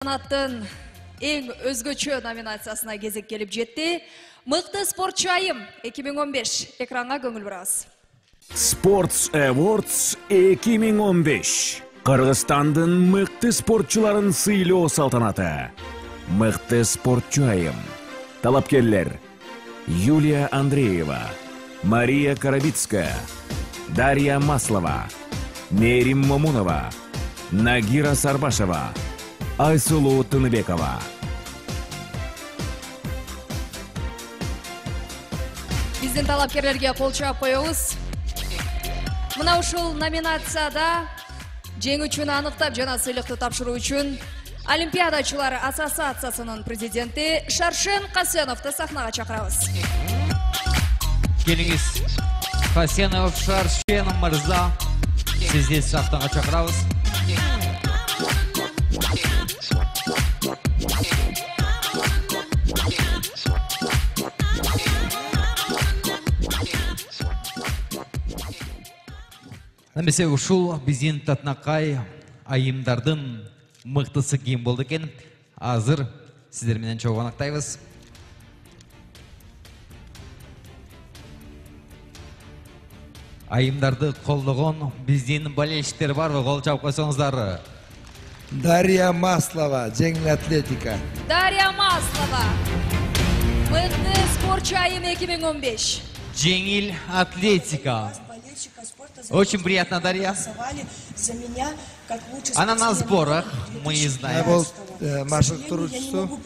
Чемпионаттын эң өзгөчө номинациясына кезек келип жетти. Мыкты спортчу айым 2015 экранга көңүл бурабыз. Sports Awards 2015. Кыргызстандын мыкты спортчуларын сыйлоо салтанаты. Мыкты спортчу айым. Талапкерлер: Юлия Андреева, Мария Карабицкая, Дарья Маслова, Мерим Момунова, Нагира Сарбашева, Айсулу Тыныбекова. Биздин талапкерлерге кол чаап коебуз. Мына ушул номинацияда жеңүүчүнү аныктап жана сыйлыкты тапшыруу үчүн Олимпиадачылар ассоциациясынын президенти Шаршен Касеновду сахнага чакырабыз. Келиңиз, Касенов Шаршен мырза, сизди сахнага чакырабыз. Немесе ушул биздин татнакай айымдардын мыктысы кийин болду экен. Азыр сиздер менен чогуу анактайбыз. Айымдарды колдогон биздин болельщиктер барбы? Кол чаап койсоңуздар. Дарья Маслова, жеңил атлетика. Дарья Маслова, мыкты спортчу айым 2015. Жеңил атлетика. Очень приятно, Дарья. Она на сборах, мы не знаем. Машык туручусу,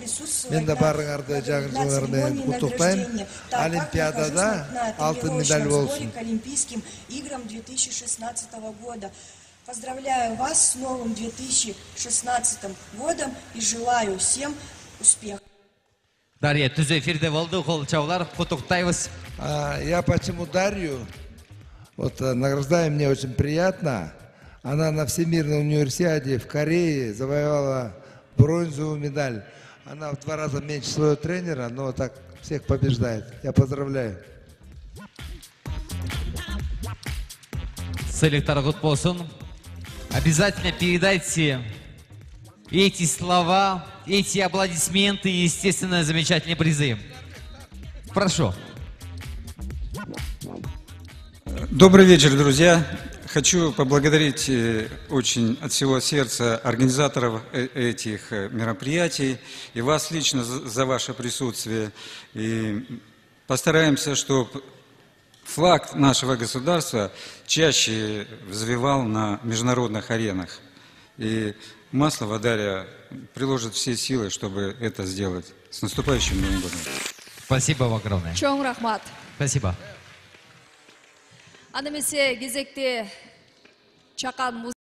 мен да барыңарды жаңыртуулар менен куттуктайм. Олимпиадада алтын медаль болсун. Олимпийским играм 2016 года. Поздравляю вас с новым 2016 годом и желаю всем успехов. Дарья, түз эфирде болду, кол чабуулар, куттуктайбыз. Я почему Дарью вот награждаю, мне очень приятно. Она на Всемирной универсиаде в Корее завоевала бронзовую медаль. Она в 2 раза меньше своего тренера, но так всех побеждает. Я поздравляю. Сыйлыктар кут болсун. Обязательно передайте эти слова, эти аплодисменты и, естественно, замечательные призы. Прошу. Добрый вечер, друзья. Хочу поблагодарить очень от всего сердца организаторов этих мероприятий и вас лично за ваше присутствие. И постараемся, чтобы флаг нашего государства чаще взвевал на международных аренах. И Маслова Дарья приложит все силы, чтобы это сделать. С наступающим Новым годом. Спасибо вам огромное. Чоң рахмат. Спасибо. Аны месе кезекте чакан